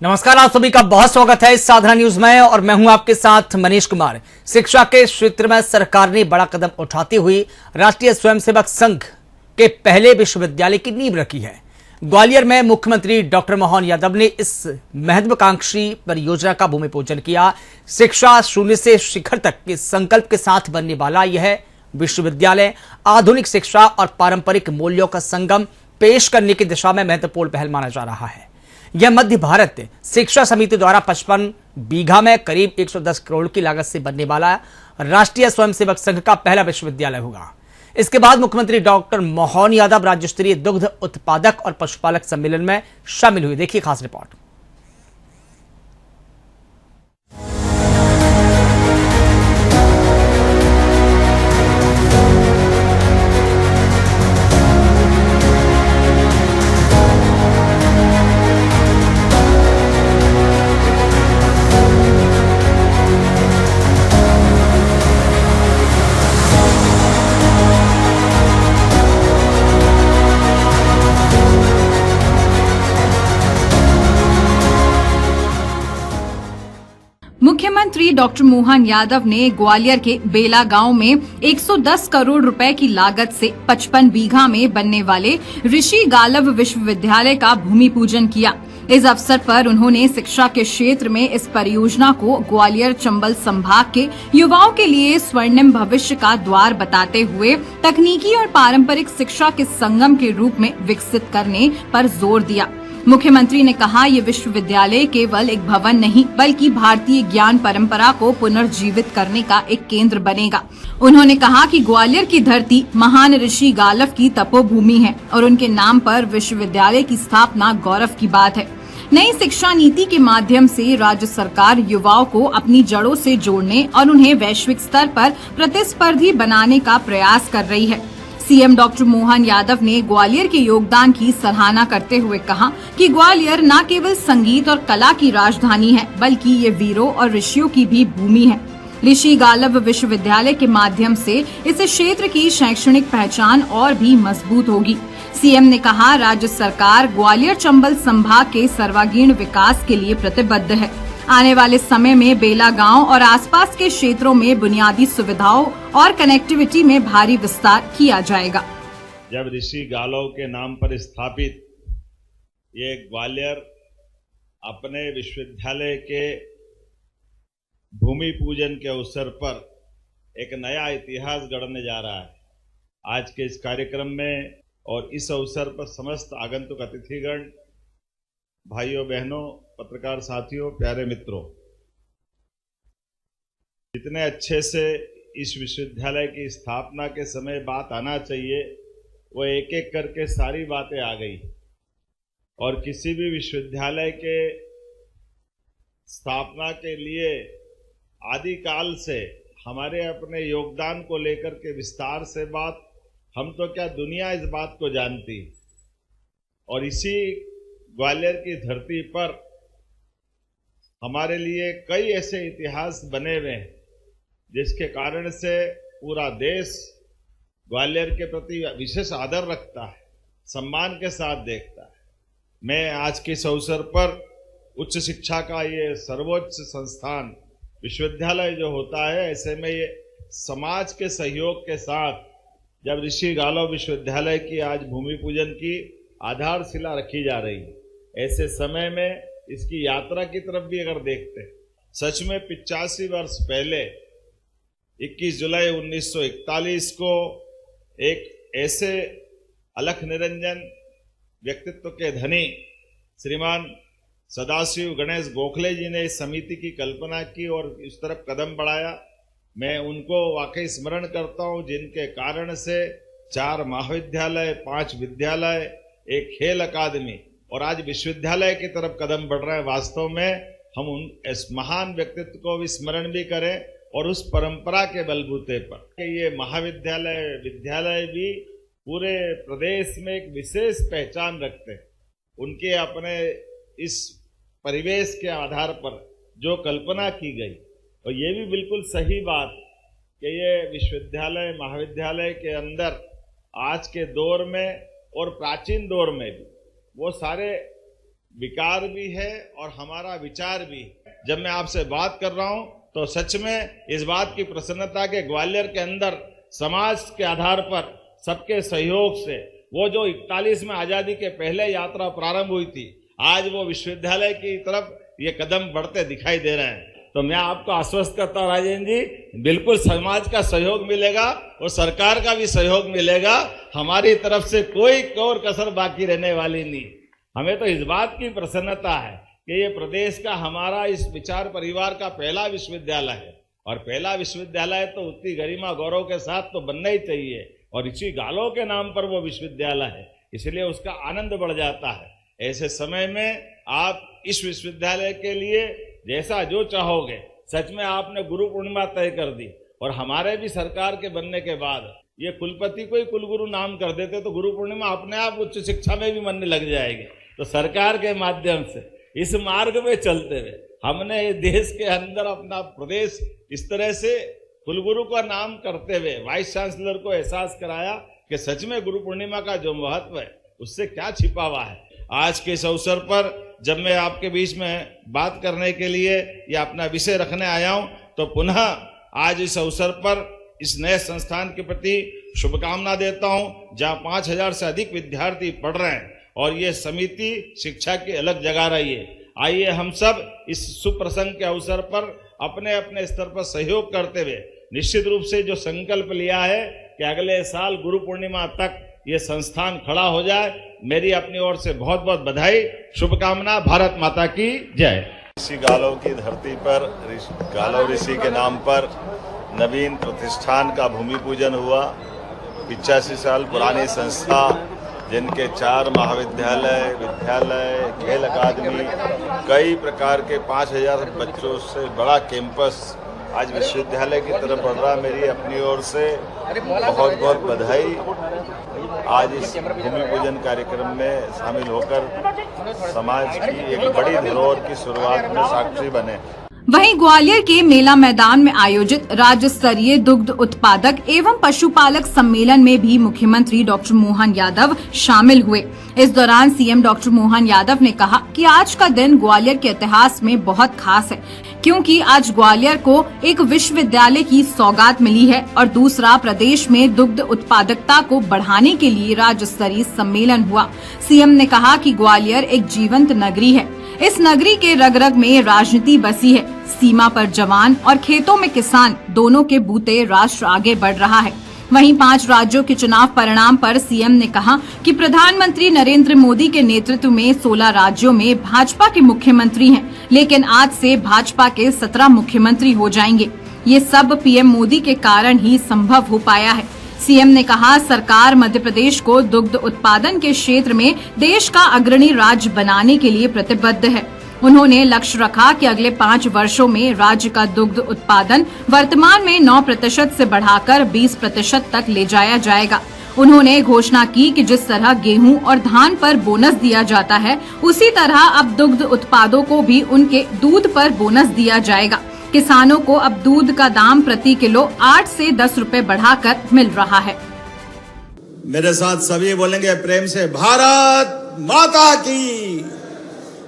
नमस्कार, आप सभी का बहुत स्वागत है इस साधना न्यूज में और मैं हूं आपके साथ मनीष कुमार। शिक्षा के क्षेत्र में सरकार ने बड़ा कदम उठाती हुई राष्ट्रीय स्वयंसेवक संघ के पहले विश्वविद्यालय की नींव रखी है। ग्वालियर में मुख्यमंत्री डॉक्टर मोहन यादव ने इस महत्वाकांक्षी परियोजना का भूमि पूजन किया। शिक्षा शून्य से शिखर तक के संकल्प के साथ बनने वाला यह विश्वविद्यालय आधुनिक शिक्षा और पारंपरिक मूल्यों का संगम पेश करने की दिशा में महत्वपूर्ण पहल माना जा रहा है। यह मध्य भारत शिक्षा समिति द्वारा 55 बीघा में करीब 110 करोड़ की लागत से बनने वाला राष्ट्रीय स्वयंसेवक संघ का पहला विश्वविद्यालय होगा। इसके बाद मुख्यमंत्री डॉक्टर मोहन यादव राज्य स्तरीय दुग्ध उत्पादक और पशुपालक सम्मेलन में शामिल हुए। देखिए खास रिपोर्ट। मुख्यमंत्री डॉक्टर मोहन यादव ने ग्वालियर के बेला गांव में 110 करोड़ रुपए की लागत से 55 बीघा में बनने वाले ऋषि गालव विश्वविद्यालय का भूमि पूजन किया। इस अवसर पर उन्होंने शिक्षा के क्षेत्र में इस परियोजना को ग्वालियर चंबल संभाग के युवाओं के लिए स्वर्णिम भविष्य का द्वार बताते हुए तकनीकी और पारंपरिक शिक्षा के संगम के रूप में विकसित करने पर जोर दिया। मुख्यमंत्री ने कहा, ये विश्वविद्यालय केवल एक भवन नहीं बल्कि भारतीय ज्ञान परंपरा को पुनर्जीवित करने का एक केंद्र बनेगा। उन्होंने कहा कि ग्वालियर की धरती महान ऋषि गालव की तपोभूमि है और उनके नाम पर विश्वविद्यालय की स्थापना गौरव की बात है। नई शिक्षा नीति के माध्यम से राज्य सरकार युवाओं को अपनी जड़ों से जोड़ने और उन्हें वैश्विक स्तर पर प्रतिस्पर्धी बनाने का प्रयास कर रही है। सीएम डॉक्टर मोहन यादव ने ग्वालियर के योगदान की सराहना करते हुए कहा कि ग्वालियर न केवल संगीत और कला की राजधानी है बल्कि ये वीरों और ऋषियों की भी भूमि है। ऋषि गालव विश्वविद्यालय के माध्यम से इस क्षेत्र की शैक्षणिक पहचान और भी मजबूत होगी। सीएम ने कहा, राज्य सरकार ग्वालियर चंबल संभाग के सर्वांगीण विकास के लिए प्रतिबद्ध है। आने वाले समय में बेला गांव और आसपास के क्षेत्रों में बुनियादी सुविधाओं और कनेक्टिविटी में भारी विस्तार किया जाएगा। जब ऋषि गालव के नाम पर स्थापित ये ग्वालियर अपने विश्वविद्यालय के भूमि पूजन के अवसर पर एक नया इतिहास गढ़ने जा रहा है। आज के इस कार्यक्रम में और इस अवसर पर समस्त आगंतुक अतिथिगण, भाइयों बहनों, पत्रकार साथियों, प्यारे मित्रों, जितने अच्छे से इस विश्वविद्यालय की स्थापना के समय बात आना चाहिए वो एक एक करके सारी बातें आ गई। और किसी भी विश्वविद्यालय के स्थापना के लिए आदिकाल से हमारे अपने योगदान को लेकर के विस्तार से बात, हम तो क्या दुनिया इस बात को जानती। और इसी ग्वालियर की धरती पर हमारे लिए कई ऐसे इतिहास बने हुए हैं जिसके कारण से पूरा देश ग्वालियर के प्रति विशेष आदर रखता है, सम्मान के साथ देखता है। मैं आज के इस अवसर पर उच्च शिक्षा का ये सर्वोच्च संस्थान विश्वविद्यालय जो होता है, ऐसे में ये समाज के सहयोग के साथ जब ऋषि गालव विश्वविद्यालय की आज भूमि पूजन की आधारशिला रखी जा रही है, ऐसे समय में इसकी यात्रा की तरफ भी अगर देखते हैं, सच में 85 वर्ष पहले 21 जुलाई 1941 को एक ऐसे अलख निरंजन व्यक्तित्व के धनी श्रीमान सदाशिव गणेश गोखले जी ने इस समिति की कल्पना की और इस तरफ कदम बढ़ाया। मैं उनको वाकई स्मरण करता हूं, जिनके कारण से 4 महाविद्यालय, 5 विद्यालय, एक खेल अकादमी और आज विश्वविद्यालय की तरफ कदम बढ़ रहा है। वास्तव में हम उन इस महान व्यक्तित्व को भी स्मरण भी करें और उस परंपरा के बलबूते पर ये महाविद्यालय, विद्यालय भी पूरे प्रदेश में एक विशेष पहचान रखते हैं। उनके अपने इस परिवेश के आधार पर जो कल्पना की गई, और ये भी बिल्कुल सही बात कि ये विश्वविद्यालय, महाविद्यालय के अंदर आज के दौर में और प्राचीन दौर में भी वो सारे विकार भी है और हमारा विचार भी। जब मैं आपसे बात कर रहा हूं तो सच में इस बात की प्रसन्नता के ग्वालियर के अंदर समाज के आधार पर सबके सहयोग से वो जो 41 में आजादी के पहले यात्रा प्रारंभ हुई थी, आज वो विश्वविद्यालय की तरफ ये कदम बढ़ते दिखाई दे रहे हैं। तो मैं आपको आश्वस्त करता हूं राजेंद्र जी, बिल्कुल समाज का सहयोग मिलेगा और सरकार का भी सहयोग मिलेगा। हमारी तरफ से कोई और कसर बाकी रहने वाली नहीं। हमें तो इस बात की प्रसन्नता है कि ये प्रदेश का हमारा इस विचार परिवार का पहला विश्वविद्यालय है, और पहला विश्वविद्यालय तो उतनी गरिमा गौरव के साथ तो बनना ही चाहिए, और ऋषि गालों के नाम पर वो विश्वविद्यालय है, इसलिए उसका आनंद बढ़ जाता है। ऐसे समय में आप इस विश्वविद्यालय के लिए जैसा जो चाहोगे, सच में आपने गुरु पूर्णिमा तय कर दी, और हमारे भी सरकार के बनने के बाद ये कुलपति को ही कुलगुरु नाम कर देते तो गुरु पूर्णिमा अपने आप उच्च शिक्षा में भी मनने लग जाएगी। तो सरकार के माध्यम से इस मार्ग में चलते हुए हमने देश के अंदर अपना प्रदेश इस तरह से कुलगुरु का नाम करते हुए वाइस चांसलर को एहसास कराया कि सच में गुरु पूर्णिमा का जो महत्व है उससे क्या छिपा हुआ है। आज के इस अवसर पर जब मैं आपके बीच में बात करने के लिए या अपना विषय रखने आया हूं, तो पुनः आज इस अवसर पर इस नए संस्थान के प्रति शुभकामना देता हूं, जहां 5000 से अधिक विद्यार्थी पढ़ रहे हैं और ये समिति शिक्षा की अलग जगा रही है। आइए हम सब इस सुप्रसंग के अवसर पर अपने अपने स्तर पर सहयोग करते हुए निश्चित रूप से जो संकल्प लिया है कि अगले साल गुरु पूर्णिमा तक ये संस्थान खड़ा हो जाए, मेरी अपनी ओर से बहुत बहुत बधाई, शुभकामना। भारत माता की जय। ऋषि गालों की धरती पर गालव ऋषि के नाम पर नवीन प्रतिष्ठान का भूमि पूजन हुआ। 85 साल पुरानी संस्था, जिनके 4 महाविद्यालय, विद्यालय, खेल अकादमी, कई प्रकार के 5000 बच्चों से बड़ा कैंपस आज विश्वविद्यालय की तरफ बढ़ रहा। मेरी अपनी ओर से बहुत बहुत बधाई। आज इस भूमि पूजन कार्यक्रम में शामिल होकर समाज की एक बड़ी धरोहर की शुरुआत में साक्षी बने। वहीं ग्वालियर के मेला मैदान में आयोजित राज्य स्तरीय दुग्ध उत्पादक एवं पशुपालक सम्मेलन में भी मुख्यमंत्री डॉक्टर मोहन यादव शामिल हुए। इस दौरान सीएम डॉक्टर मोहन यादव ने कहा कि आज का दिन ग्वालियर के इतिहास में बहुत खास है, क्योंकि आज ग्वालियर को एक विश्वविद्यालय की सौगात मिली है और दूसरा प्रदेश में दुग्ध उत्पादकता को बढ़ाने के लिए राज्य स्तरीय सम्मेलन हुआ। सीएम ने कहा कि ग्वालियर एक जीवंत नगरी है। इस नगरी के रग रग में राजनीति बसी है। सीमा पर जवान और खेतों में किसान, दोनों के बूते राष्ट्र आगे बढ़ रहा है। वहीं 5 राज्यों के चुनाव परिणाम पर सीएम ने कहा कि प्रधानमंत्री नरेंद्र मोदी के नेतृत्व में 16 राज्यों में भाजपा के मुख्यमंत्री हैं, लेकिन आज से भाजपा के 17 मुख्यमंत्री हो जाएंगे। ये सब पीएम मोदी के कारण ही संभव हो पाया है। सीएम ने कहा, सरकार मध्य प्रदेश को दुग्ध उत्पादन के क्षेत्र में देश का अग्रणी राज्य बनाने के लिए प्रतिबद्ध है। उन्होंने लक्ष्य रखा कि अगले 5 वर्षों में राज्य का दुग्ध उत्पादन वर्तमान में 9% से बढ़ाकर 20% तक ले जाया जाएगा। उन्होंने घोषणा की कि जिस तरह गेहूं और धान पर बोनस दिया जाता है, उसी तरह अब दुग्ध उत्पादों को भी उनके दूध पर बोनस दिया जाएगा। किसानों को अब दूध का दाम प्रति किलो 8 से 10 रुपए बढ़ाकर मिल रहा है। मेरे साथ सभी बोलेंगे प्रेम से, भारत माता की,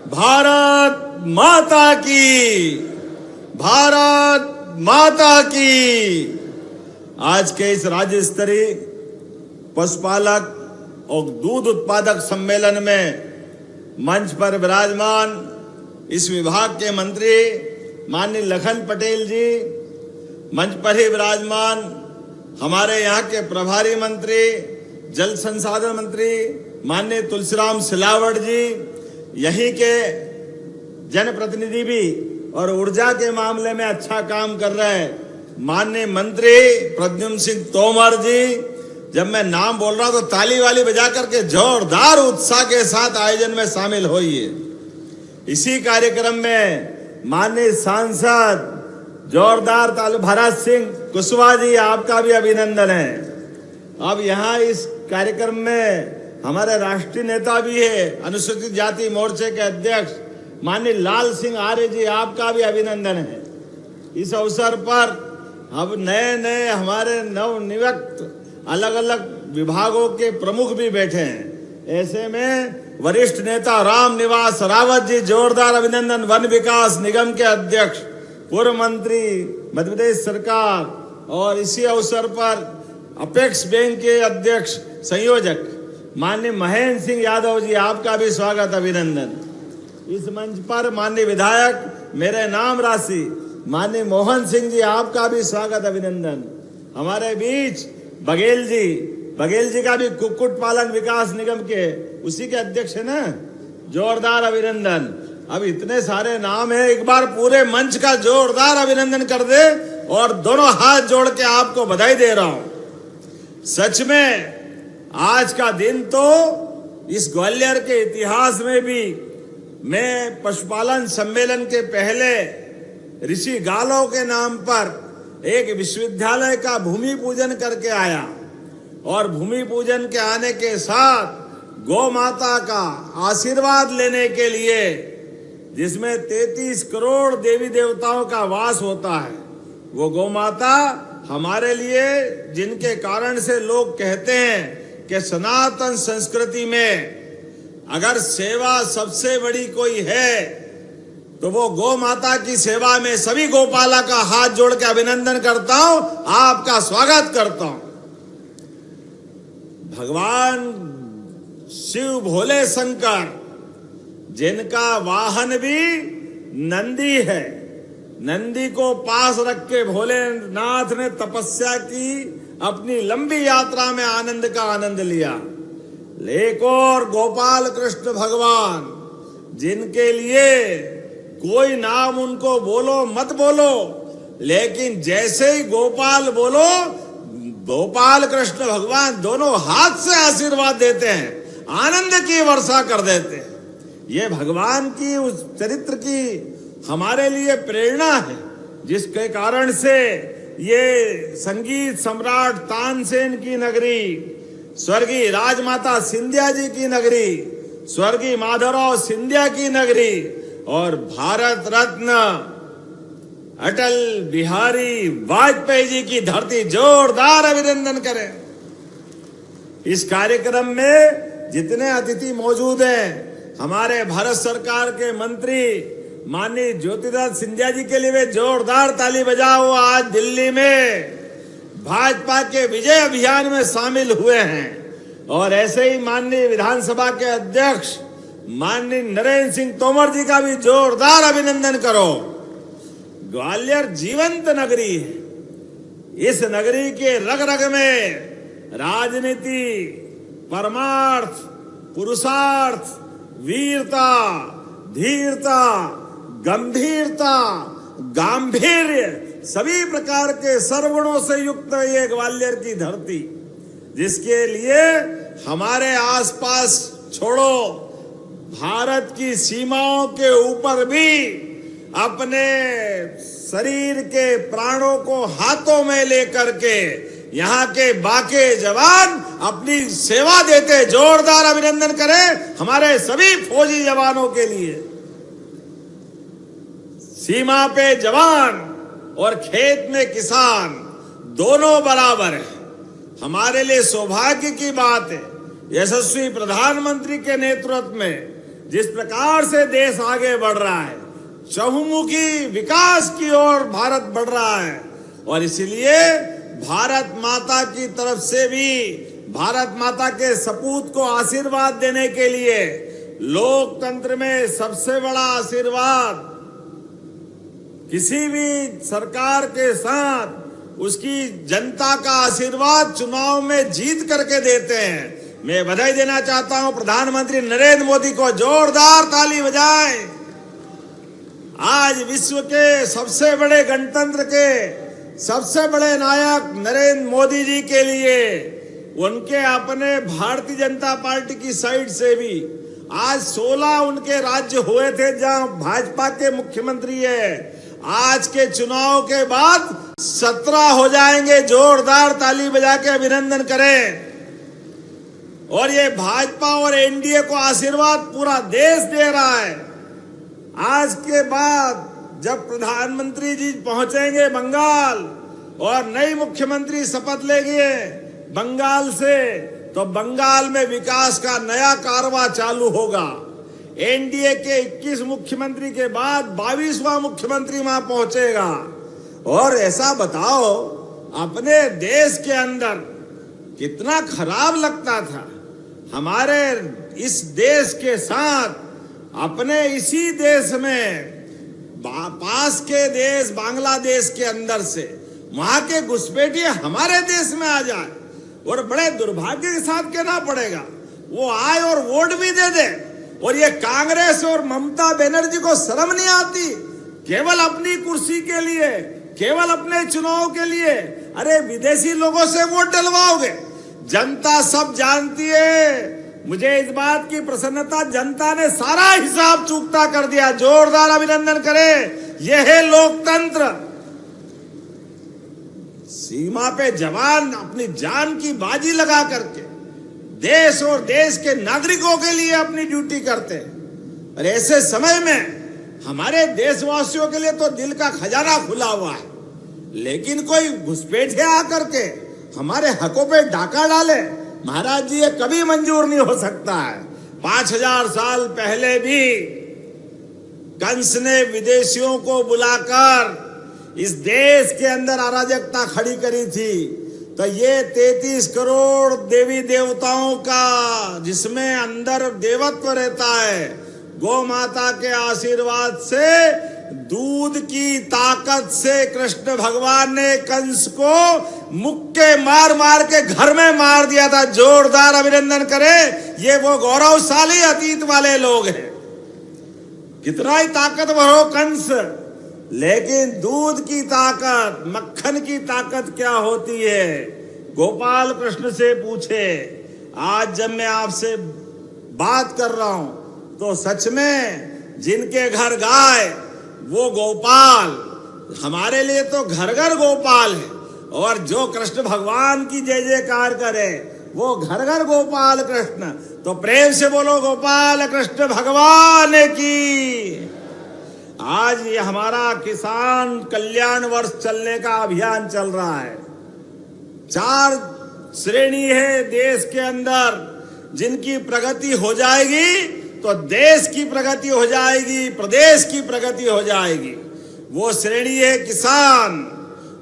भारत माता की, भारत माता की। आज के इस राज्य स्तरीय पशुपालक और दूध उत्पादक सम्मेलन में मंच पर विराजमान इस विभाग के मंत्री माननीय लखन पटेल जी, मंच पर ही विराजमान हमारे यहाँ के प्रभारी मंत्री, जल संसाधन मंत्री माननीय तुलसीराम सिलावट जी, यहीं के जनप्रतिनिधि भी और ऊर्जा के मामले में अच्छा काम कर रहे हैं माननीय मंत्री प्रद्युम्न सिंह तोमर जी। जब मैं नाम बोल रहा हूं तो ताली वाली बजा करके जोरदार उत्साह के साथ आयोजन में शामिल होइए। इसी कार्यक्रम में माननीय सांसद जोरदार ताली भरत सिंह कुशवाहा जी, आपका भी अभिनंदन है। अब यहाँ इस कार्यक्रम में हमारे राष्ट्रीय नेता भी है, अनुसूचित जाति मोर्चे के अध्यक्ष माननीय लाल सिंह आर्य जी, आपका भी अभिनंदन है। इस अवसर पर अब नए नए हमारे नवनियुक्त अलग अलग विभागों के प्रमुख भी बैठे हैं। ऐसे में वरिष्ठ नेता राम निवास रावत जी, जोरदार अभिनंदन। वन विकास निगम के अध्यक्ष, पूर्व मंत्री मध्य प्रदेश सरकार, और इसी अवसर पर अपेक्स बैंक के अध्यक्ष संयोजक माननीय महेंद्र सिंह यादव जी, आपका भी स्वागत, अभिनंदन। इस मंच पर माननीय विधायक मेरे नाम राशि माननीय मोहन सिंह जी, आपका भी स्वागत, अभिनंदन। हमारे बीच बघेल जी का भी कुक्कुट पालन विकास निगम के उसी के अध्यक्ष है ना, जोरदार अभिनंदन। अब इतने सारे नाम है, एक बार पूरे मंच का जोरदार अभिनंदन कर दे और दोनों हाथ जोड़ के आपको बधाई दे रहा हूं। सच में आज का दिन तो इस ग्वालियर के इतिहास में भी, मैं पशुपालन सम्मेलन के पहले ऋषि गालव के नाम पर एक विश्वविद्यालय का भूमि पूजन करके आया, और भूमि पूजन के आने के साथ गौ माता का आशीर्वाद लेने के लिए, जिसमें 33 करोड़ देवी देवताओं का वास होता है, वो गौ माता हमारे लिए, जिनके कारण से लोग कहते हैं कि सनातन संस्कृति में अगर सेवा सबसे बड़ी कोई है तो वो गौ माता की सेवा में सभी गौपाला का हाथ जोड़ के अभिनंदन करता हूं, आपका स्वागत करता हूं। भगवान शिव भोले शंकर, जिनका वाहन भी नंदी है, नंदी को पास रख के भोलेनाथ ने तपस्या की, अपनी लंबी यात्रा में आनंद का आनंद लिया। एक और गोपाल कृष्ण भगवान, जिनके लिए कोई नाम उनको बोलो मत बोलो, लेकिन जैसे ही गोपाल बोलो, गोपाल कृष्ण भगवान दोनों हाथ से आशीर्वाद देते हैं, आनंद की वर्षा कर देते हैं। ये भगवान की उस चरित्र की हमारे लिए प्रेरणा है, जिसके कारण से ये संगीत सम्राट तानसेन की नगरी, स्वर्गीय राजमाता सिंधिया जी की नगरी, स्वर्गीय माधवराव सिंधिया की नगरी, और भारत रत्न अटल बिहारी वाजपेयी जी की धरती, जोरदार अभिनंदन करें। इस कार्यक्रम में जितने अतिथि मौजूद हैं, हमारे भारत सरकार के मंत्री माननीय ज्योतिरादित्य सिंधिया जी के लिए भी जोरदार ताली बजाओ। आज दिल्ली में भाजपा के विजय अभियान में शामिल हुए हैं, और ऐसे ही माननीय विधानसभा के अध्यक्ष माननीय नरेंद्र सिंह तोमर जी का भी जोरदार अभिनंदन करो। ग्वालियर जीवंत नगरी है, इस नगरी के रग रग में राजनीति, परमार्थ, पुरुषार्थ, वीरता, धीरता, गंभीरता, गांधीर्य, सभी प्रकार के सर्वगुणों से युक्त ये ग्वालियर की धरती, जिसके लिए हमारे आसपास छोड़ो, भारत की सीमाओं के ऊपर भी अपने शरीर के प्राणों को हाथों में लेकर के यहाँ के बाके जवान अपनी सेवा देते। जोरदार अभिनंदन करें हमारे सभी फौजी जवानों के लिए। सीमा पे जवान और खेत में किसान दोनों बराबर है। हमारे लिए सौभाग्य की बात है, यशस्वी प्रधानमंत्री के नेतृत्व में जिस प्रकार से देश आगे बढ़ रहा है, चहुमुखी विकास की ओर भारत बढ़ रहा है, और इसलिए भारत माता की तरफ से भी, भारत माता के सपूत को आशीर्वाद देने के लिए, लोकतंत्र में सबसे बड़ा आशीर्वाद किसी भी सरकार के साथ उसकी जनता का आशीर्वाद चुनाव में जीत करके देते हैं। मैं बधाई देना चाहता हूं प्रधानमंत्री नरेंद्र मोदी को, जोरदार ताली बजाएं। आज विश्व के सबसे बड़े गणतंत्र के सबसे बड़े नायक नरेंद्र मोदी जी के लिए, उनके अपने भारतीय जनता पार्टी की साइड से भी आज 16 उनके राज्य हुए थे जहां भाजपा के मुख्यमंत्री है। आज के चुनाव के बाद 17 हो जाएंगे। जोरदार ताली बजा के अभिनंदन करें। और ये भाजपा और एनडीए को आशीर्वाद पूरा देश दे रहा है। आज के बाद जब प्रधानमंत्री जी पहुंचेंगे बंगाल और नई मुख्यमंत्री शपथ लेंगे बंगाल से, तो बंगाल में विकास का नया कारवां चालू होगा। एनडीए के 21 मुख्यमंत्री के बाद 22वां मुख्यमंत्री वहां पहुंचेगा। और ऐसा बताओ, अपने देश के अंदर कितना खराब लगता था। हमारे इस देश के साथ अपने इसी देश में पास के देश बांग्लादेश के अंदर से वहां के घुसपैठिए हमारे देश में आ जाए और बड़े दुर्भाग्य के साथ कहना पड़ेगा, वो आए और वोट भी दे दे। और ये कांग्रेस और ममता बनर्जी को शर्म नहीं आती, केवल अपनी कुर्सी के लिए, केवल अपने चुनाव के लिए अरे विदेशी लोगों से वोट डलवाओगे। जनता सब जानती है। मुझे इस बात की प्रसन्नता, जनता ने सारा हिसाब चूकता कर दिया। जोरदार अभिनंदन करें। यह है लोकतंत्र। सीमा पे जवान अपनी जान की बाजी लगा करके देश और देश के नागरिकों के लिए अपनी ड्यूटी करते हैं। और ऐसे समय में हमारे देशवासियों के लिए तो दिल का खजाना खुला हुआ है, लेकिन कोई घुसपैठिया आकर के हमारे हकों पे डाका डाले, महाराज जी, ये कभी मंजूर नहीं हो सकता है। 5000 साल पहले भी कंस ने विदेशियों को बुलाकर इस देश के अंदर अराजकता खड़ी करी थी। तो ये 33 करोड़ देवी देवताओं का, जिसमें अंदर देवत्व रहता है, गौ माता के आशीर्वाद से, दूध की ताकत से कृष्ण भगवान ने कंस को मुक्के मार मार के घर में मार दिया था। जोरदार अभिनंदन करें। ये वो गौरवशाली अतीत वाले लोग हैं। कितना ही ताकतवर हो कंस, लेकिन दूध की ताकत, मक्खन की ताकत क्या होती है, गोपाल कृष्ण से पूछे। आज जब मैं आपसे बात कर रहा हूं तो सच में जिनके घर गाय वो गोपाल, हमारे लिए तो घर घर गोपाल है। और जो कृष्ण भगवान की जय जयकार करे वो घर घर गोपाल कृष्ण। तो प्रेम से बोलो गोपाल कृष्ण भगवान की। आज ये हमारा किसान कल्याण वर्ष चलने का अभियान चल रहा है। 4 श्रेणी है देश के अंदर, जिनकी प्रगति हो जाएगी तो देश की प्रगति हो जाएगी, प्रदेश की प्रगति हो जाएगी। वो श्रेणी है किसान,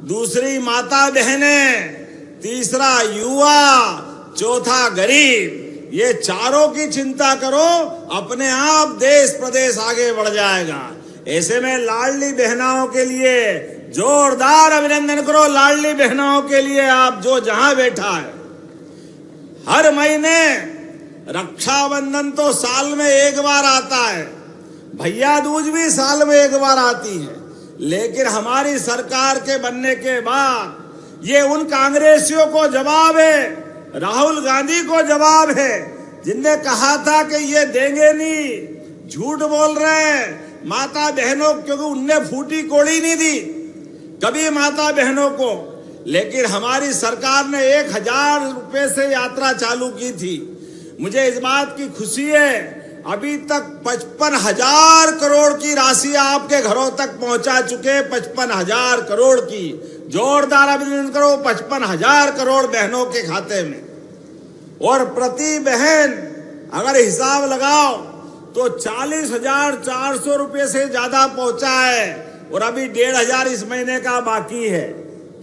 दूसरी माता बहनें, तीसरा युवा, चौथा गरीब। ये चारों की चिंता करो, अपने आप देश प्रदेश आगे बढ़ जाएगा। ऐसे में लाडली बहनाओं के लिए जोरदार अभिनंदन करो। लाडली बहनाओं के लिए आप जो जहां बैठा है, हर महीने रक्षाबंधन तो साल में एक बार आता है, भैया दूज भी साल में एक बार आती है, लेकिन हमारी सरकार के बनने के बाद ये उन कांग्रेसियों को जवाब है, राहुल गांधी को जवाब है, जिनने कहा था कि ये देंगे नहीं, झूठ बोल रहे हैं माता बहनों, क्योंकि उनने फूटी कोड़ी नहीं दी कभी माता बहनों को। लेकिन हमारी सरकार ने 1000 रुपए से यात्रा चालू की थी। मुझे इस बात की खुशी है, अभी तक 55,000 करोड़ की राशि आपके घरों तक पहुंचा चुके। 55,000 करोड़ की जोरदार अभिनंदन करो। 55,000 करोड़ बहनों के खाते में, और प्रति बहन अगर हिसाब लगाओ तो 40,400 रुपये से ज्यादा पहुंचा है। और अभी 1,500 इस महीने का बाकी है।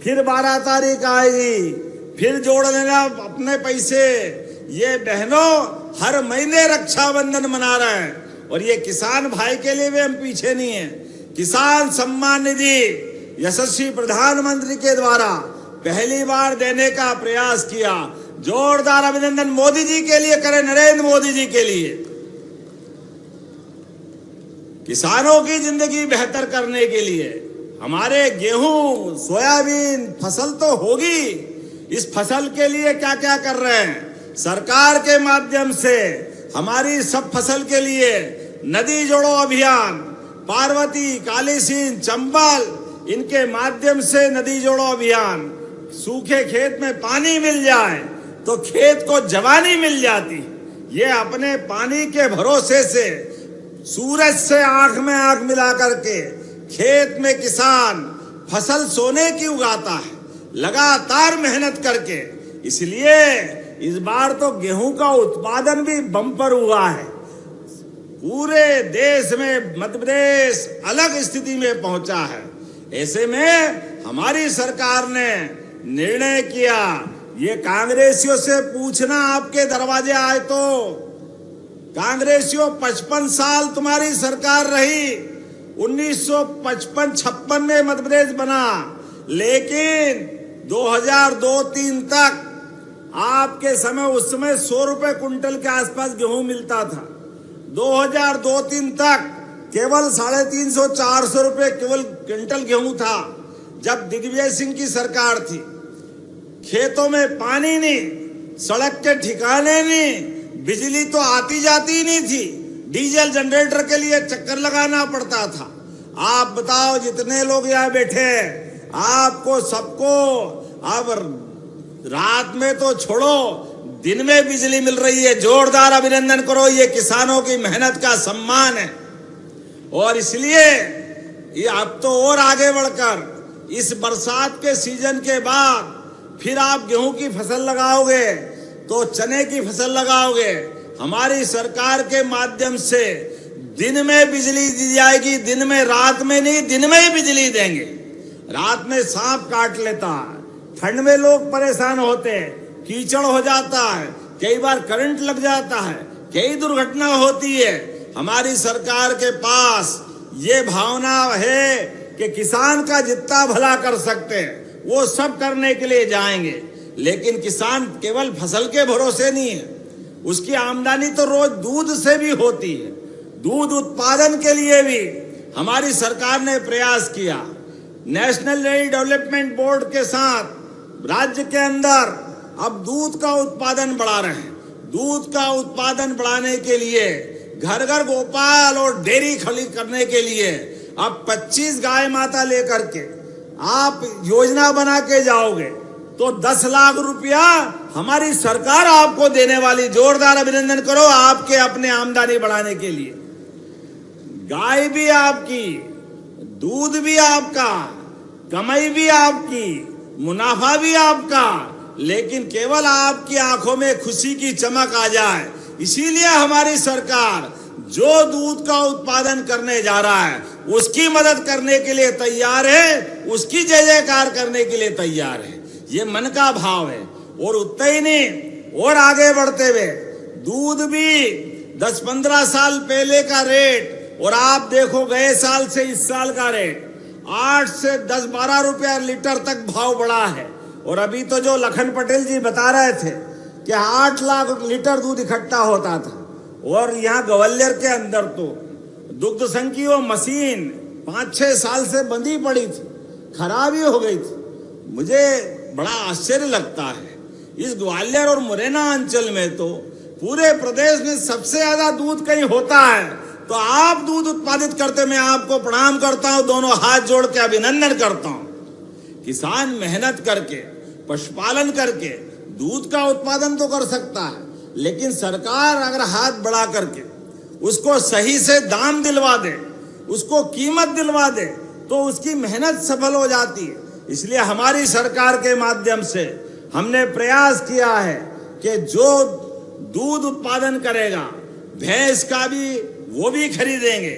फिर 12 तारीख आएगी, फिर जोड़ लेना अपने पैसे। ये बहनों हर महीने रक्षाबंधन मना रहे हैं, और ये किसान भाई के लिए भी हम पीछे नहीं है। किसान सम्मान निधि यशस्वी प्रधानमंत्री के द्वारा पहली बार देने का प्रयास किया। जोरदार अभिनंदन मोदी जी के लिए करें, नरेंद्र मोदी जी के लिए। किसानों की जिंदगी बेहतर करने के लिए हमारे गेहूं, सोयाबीन फसल तो होगी, इस फसल के लिए क्या क्या कर रहे हैं सरकार के माध्यम से। हमारी सब फसल के लिए नदी जोड़ो अभियान, पार्वती, कालीसिंध, चंबल, इनके माध्यम से नदी जोड़ो अभियान। सूखे खेत में पानी मिल जाए तो खेत को जवानी मिल जाती। ये अपने पानी के भरोसे से, सूरज से आंख में आंख मिला करके खेत में किसान फसल सोने की उगाता है, लगातार मेहनत करके। इसलिए इस बार तो गेहूं का उत्पादन भी बम्पर हुआ है। पूरे देश में मध्य प्रदेश अलग स्थिति में पहुंचा है। ऐसे में हमारी सरकार ने निर्णय किया, ये कांग्रेसियों से पूछना आपके दरवाजे आए तो, कांग्रेसियों 55 साल तुम्हारी सरकार रही, 1955-56 में मध्य प्रदेश बना, लेकिन 2002-03 तक आपके समय, उस समय 100 रुपए कुंटल के आसपास गेहूं मिलता था। 2002-03 तक केवल 350-400 रुपए केवल क्विंटल गेहूं था। जब दिग्विजय सिंह की सरकार थी, खेतों में पानी नहीं, सड़क के ठिकाने नहीं, बिजली तो आती जाती नहीं थी, डीजल जनरेटर के लिए चक्कर लगाना पड़ता था। आप बताओ, जितने लोग यहाँ बैठे हैं, आपको सबको अब रात में तो छोड़ो, दिन में बिजली मिल रही है। जोरदार अभिनंदन करो, ये किसानों की मेहनत का सम्मान है। और इसलिए ये अब तो और आगे बढ़कर इस बरसात के सीजन के बाद फिर आप गेहूं की फसल लगाओगे तो चने की फसल लगाओगे। हमारी सरकार के माध्यम से दिन में बिजली दी जाएगी, दिन में, रात में नहीं, दिन में ही बिजली देंगे। रात में सांप काट लेता है, ठंड में लोग परेशान होते हैं, कीचड़ हो जाता है, कई बार करंट लग जाता है, कई दुर्घटना होती है। हमारी सरकार के पास ये भावना है कि किसान का जितना भला कर सकते हैं वो सब करने के लिए जाएंगे। लेकिन किसान केवल फसल के भरोसे नहीं है, उसकी आमदनी तो रोज दूध से भी होती है। दूध उत्पादन के लिए भी हमारी सरकार ने प्रयास किया। नेशनल डेयरी डेवलपमेंट बोर्ड के साथ राज्य के अंदर अब दूध का उत्पादन बढ़ा रहे हैं। दूध का उत्पादन बढ़ाने के लिए, घर घर गोपाल और डेयरी खड़ी करने के लिए अब 25 गाय माता लेकर के आप योजना बना के जाओगे तो 10 लाख रुपया हमारी सरकार आपको देने वाली। जोरदार अभिनंदन करो आपके अपने आमदनी बढ़ाने के लिए। गाय भी आपकी, दूध भी आपका, कमाई भी आपकी, मुनाफा भी आपका, लेकिन केवल आपकी आंखों में खुशी की चमक आ जाए, इसीलिए हमारी सरकार जो दूध का उत्पादन करने जा रहा है उसकी मदद करने के लिए तैयार है, उसकी जय जयकार करने के लिए तैयार है। ये मन का भाव है। और उतना ही नहीं, और आगे बढ़ते हुए दूध भी 10-15 साल पहले का रेट और आप देखो गए साल से इस साल का रेट 8 से 10-12 रुपया लीटर तक भाव बढ़ा है। और अभी तो जो लखन पटेल जी बता रहे थे कि 8 लाख लीटर दूध इकट्ठा होता था, और यहाँ ग्वालियर के अंदर तो दुग्ध संघ की वो मशीन 5-6 साल से बंदी पड़ी थी, खराब ही हो गई थी। मुझे बड़ा आश्चर्य लगता है, इस ग्वालियर और मुरैना अंचल में तो पूरे प्रदेश में सबसे ज्यादा दूध कहीं होता है, तो आप दूध उत्पादित करते, मैं आपको प्रणाम करता हूं, दोनों हाथ जोड़ के अभिनंदन करता हूं। किसान मेहनत करके, पशुपालन करके दूध का उत्पादन तो कर सकता है, लेकिन सरकार अगर हाथ बढ़ा करके उसको सही से दाम दिलवा दे, उसको कीमत दिलवा दे, तो उसकी मेहनत सफल हो जाती है। इसलिए हमारी सरकार के माध्यम से हमने प्रयास किया है कि जो दूध उत्पादन करेगा, भैंस का भी वो भी खरीदेंगे,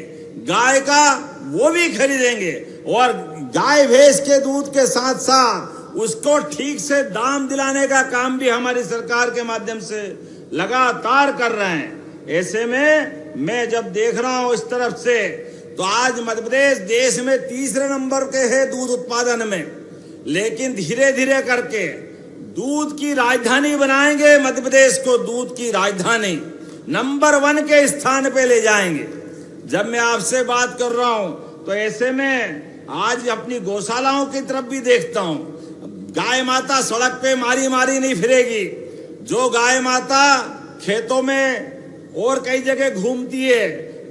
गाय का वो भी खरीदेंगे, और गाय भैंस के दूध के साथ साथ उसको ठीक से दाम दिलाने का काम भी हमारी सरकार के माध्यम से लगातार कर रहे हैं। ऐसे में मैं जब देख रहा हूं इस तरफ से, तो आज मध्य प्रदेश देश में 3रे नंबर के है दूध उत्पादन में, लेकिन धीरे धीरे करके दूध की राजधानी बनाएंगे। मध्य प्रदेश को दूध की राजधानी नंबर 1 के स्थान पे ले जाएंगे। जब मैं आपसे बात कर रहा हूं तो ऐसे में आज अपनी गौशालाओं की तरफ भी देखता हूं। गाय माता सड़क पे मारी मारी नहीं फिरेगी। जो गाय माता खेतों में और कई जगह घूमती है,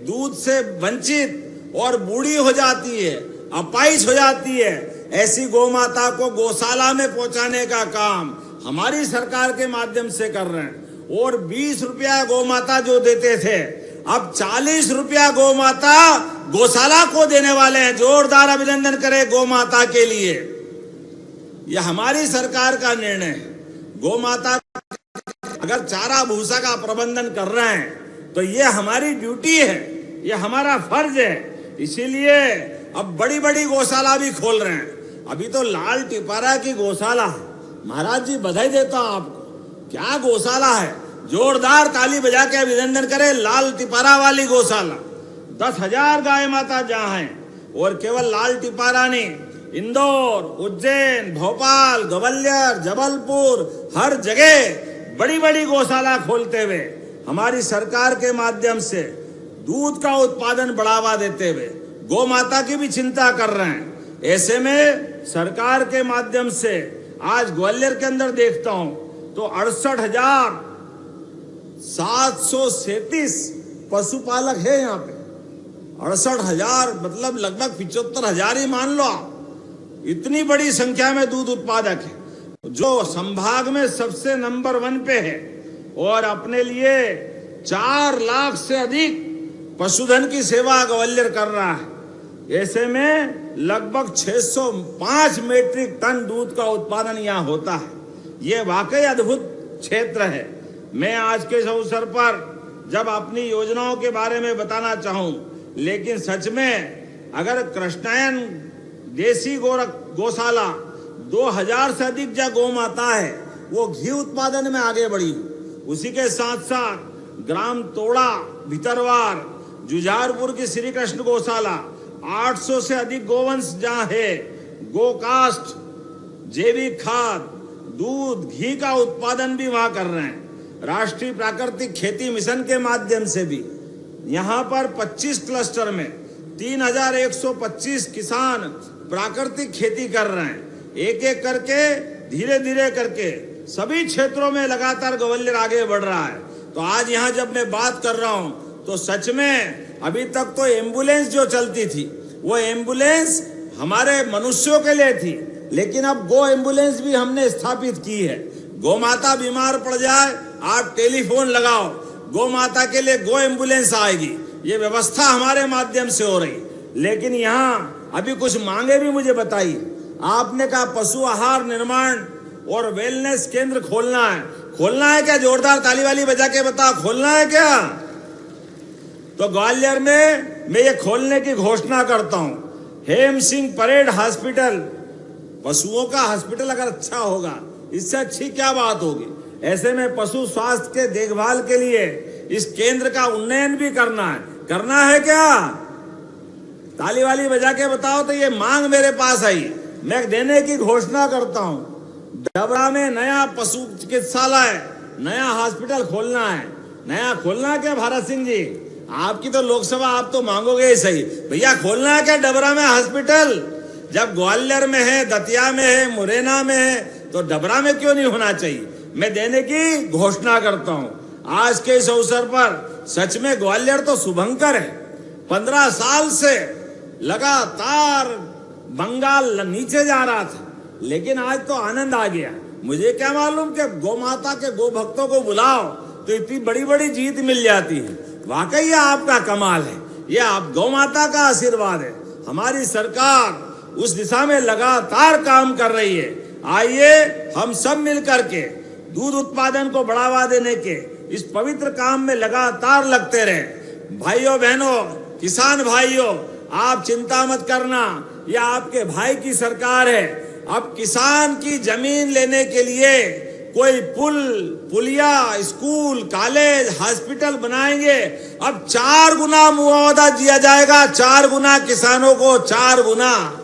दूध से वंचित और बूढ़ी हो जाती है, अपाहिज हो जाती है, ऐसी गौ माता को गौशाला में पहुंचाने का काम हमारी सरकार के माध्यम से कर रहे हैं। और 20 रुपया गौ माता जो देते थे, अब 40 रुपया गौ माता गौशाला को देने वाले हैं। जोरदार अभिनंदन करें गौ माता के लिए। यह हमारी सरकार का निर्णय है। गौ माता अगर चारा भूसा का प्रबंधन कर रहे हैं तो ये हमारी ड्यूटी है, ये हमारा फर्ज है। इसीलिए अब बड़ी बड़ी गौशाला भी खोल रहे हैं। अभी तो लाल टिपारा की गौशाला है, महाराज जी बधाई देता हूं आपको, क्या गौशाला है, जोरदार ताली बजा के अभिनंदन करें। लाल टिपारा वाली गौशाला 10,000 गाय माता जहां हैं, और केवल लाल टिपारा नहीं, इंदौर, उज्जैन, भोपाल, ग्वालियर, जबलपुर, हर जगह बड़ी बड़ी गौशाला खोलते हुए हमारी सरकार के माध्यम से दूध का उत्पादन बढ़ावा देते हुए गौ माता की भी चिंता कर रहे हैं। ऐसे में सरकार के माध्यम से आज ग्वालियर के अंदर देखता हूं तो 68,737 पशुपालक है यहाँ पे। 68,000 मतलब लगभग 75,000 ही मान लो आप। इतनी बड़ी संख्या में दूध उत्पादक है, जो संभाग में सबसे नंबर 1 पे है, और अपने लिए 4 लाख से अधिक पशुधन की सेवा ग्वालियर कर रहा है। ऐसे में लगभग 605 मीट्रिक टन दूध का उत्पादन यहाँ होता है। ये वाकई अद्भुत क्षेत्र है। मैं आज के इस अवसर पर जब अपनी योजनाओं के बारे में बताना चाहूं, लेकिन सच में अगर कृष्णायन देसी गौशाला 2000 से अधिक जो गौ माता है वो घी उत्पादन में आगे बढ़ी। उसी के साथ साथ ग्राम तोड़ा, भितरवार, जुझारपुर की श्री कृष्ण गौशाला 800 से अधिक गोवंश जहाँ है, गोकास्ट, जैविक खाद, दूध, घी का उत्पादन भी वहां कर रहे हैं। राष्ट्रीय प्राकृतिक खेती मिशन के माध्यम से भी यहाँ पर 25 क्लस्टर में 3,125 किसान प्राकृतिक खेती कर रहे हैं। एक एक करके, धीरे धीरे करके सभी क्षेत्रों में लगातार ग्वालियर आगे बढ़ रहा है। तो आज यहाँ जब मैं बात कर रहा हूँ तो सच में अभी तक तो एम्बुलेंस जो चलती थी वो एम्बुलेंस हमारे मनुष्यों के लिए थी, लेकिन अब गो एम्बुलेंस भी हमने स्थापित की है। गौ माता बीमार पड़ जाए, आप टेलीफोन लगाओ, गौ माता के लिए गो एम्बुलेंस आएगी। ये व्यवस्था हमारे माध्यम से हो रही। लेकिन यहाँ अभी कुछ मांगे भी मुझे बताई। आपने कहा पशु आहार निर्माण और वेलनेस केंद्र खोलना है। खोलना है क्या? जोरदार ताली वाली बजा के बताओ, खोलना है क्या? तो ग्वालियर में मैं ये खोलने की घोषणा करता हूँ। हेम सिंह परेड हॉस्पिटल, पशुओं का हॉस्पिटल अगर अच्छा होगा, इससे अच्छी क्या बात होगी। ऐसे में पशु स्वास्थ्य के देखभाल के लिए इस केंद्र का उन्नयन भी करना है क्या? ताली वाली बजा के बताओ। तो ये मांग मेरे पास आई, मैं देने की घोषणा करता हूँ। डबरा में नया पशु चिकित्सालय, नया हॉस्पिटल खोलना है। नया खोलना है क्या भारत सिंह जी? आपकी तो लोकसभा, आप तो मांगोगे ही सही। भैया खोलना है क्या डबरा में हॉस्पिटल? जब ग्वालियर में है, दतिया में है, मुरैना में है, तो डबरा में क्यों नहीं होना चाहिए? मैं देने की घोषणा करता हूं। आज के इस अवसर पर सच में ग्वालियर तो शुभंकर है। 15 साल से लगातार बंगाल नीचे जा रहा था, लेकिन आज तो आनंद आ गया। मुझे क्या मालूम कि गौ माता के गो भक्तों को बुलाओ तो इतनी बड़ी बड़ी जीत मिल जाती है। वाकई ये आपका कमाल है, ये आप गौ माता का आशीर्वाद है। हमारी सरकार उस दिशा में लगातार काम कर रही है। आइए हम सब मिलकर के दूध उत्पादन को बढ़ावा देने के इस पवित्र काम में लगातार लगते रहे। भाइयों बहनों, किसान भाइयों, आप चिंता मत करना, ये आपके भाई की सरकार है। अब किसान की जमीन लेने के लिए कोई पुल, पुलिया, स्कूल, कॉलेज, हॉस्पिटल बनाएंगे। अब 4 गुना मुआवजा दिया जाएगा, 4 गुना किसानों को, 4 गुना।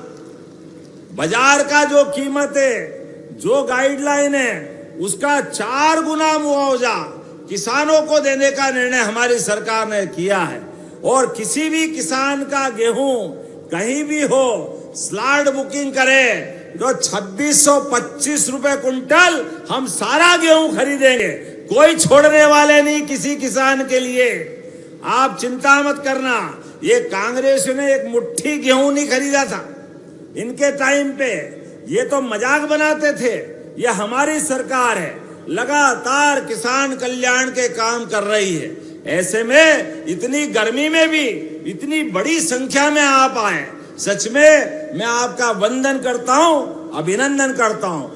बाजार का जो कीमत है, जो गाइडलाइन है, उसका 4 गुना मुआवजा किसानों को देने का निर्णय हमारी सरकार ने किया है। और किसी भी किसान का गेहूं कहीं भी हो, स्लॉट बुकिंग करे तो 2625 रुपए कुंटल हम सारा गेहूं खरीदेंगे। कोई छोड़ने वाले नहीं किसी किसान के लिए। आप चिंता मत करना। ये कांग्रेस ने एक मुट्ठी गेहूं नहीं खरीदा था इनके टाइम पे, ये तो मजाक बनाते थे। ये हमारी सरकार है, लगातार किसान कल्याण के काम कर रही है। ऐसे में इतनी गर्मी में भी इतनी बड़ी संख्या में आप आए, सच में मैं आपका वंदन करता हूं, अभिनंदन करता हूं।